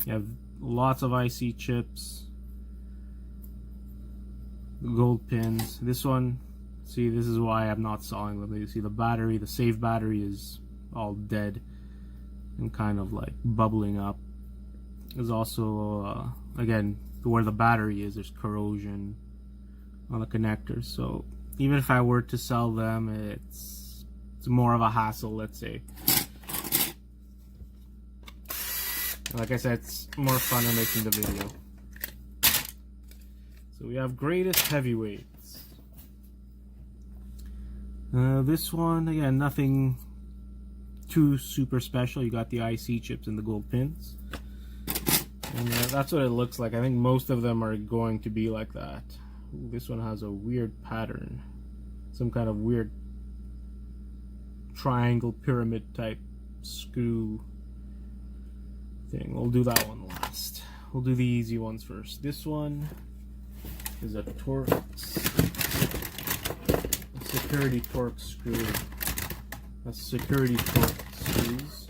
You have lots of IC chips, gold pins. This one, see, this is why I'm not selling them. You see the battery, the save battery is all dead and kind of like bubbling up. There's also, again, where the battery is, there's corrosion on the connectors. So even if I were to sell them, it's more of a hassle, let's say. Like I said, it's more fun in making the video. So we have greatest heavyweights. This one, again, nothing too super special. You got the IC chips and the gold pins. And that's what it looks like. I think most of them are going to be like that. Ooh, this one has a weird pattern. Some kind of weird triangle pyramid type screw thing. We'll do that one last. We'll do the easy ones first. This one is a security torque screw. That's security torque screws.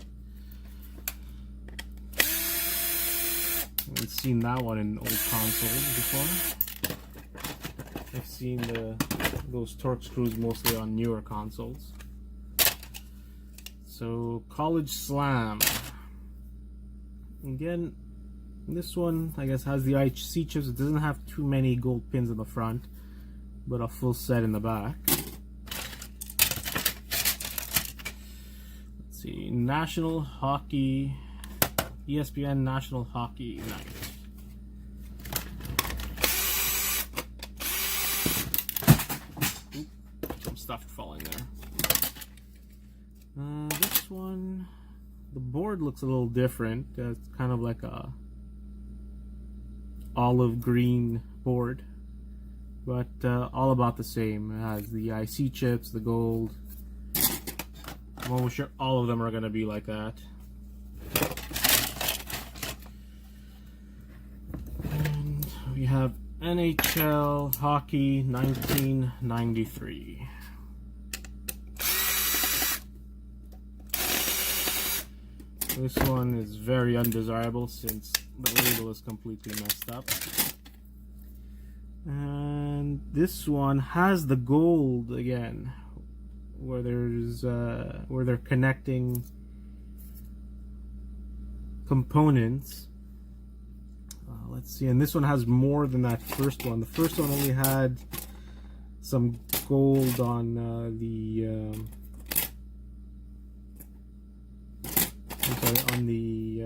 I haven't seen that one in old consoles before. I've seen those torque screws mostly on newer consoles. So College Slam. Again, this one I guess has the IC chips. It doesn't have too many gold pins in the front, but a full set in the back. Let's see, National Hockey, ESPN National Hockey Night. Oop, some stuff falling there. This one, the board looks a little different. It's kind of like a olive green board, but all about the same. It has the IC chips, the gold. I'm almost sure all of them are going to be like that. And we have NHL Hockey 1993. This one is very undesirable since the label is completely messed up. And this one has the gold again, where there's where they're connecting components. Let's see, and this one has more than that first one. The first one only had some gold on on the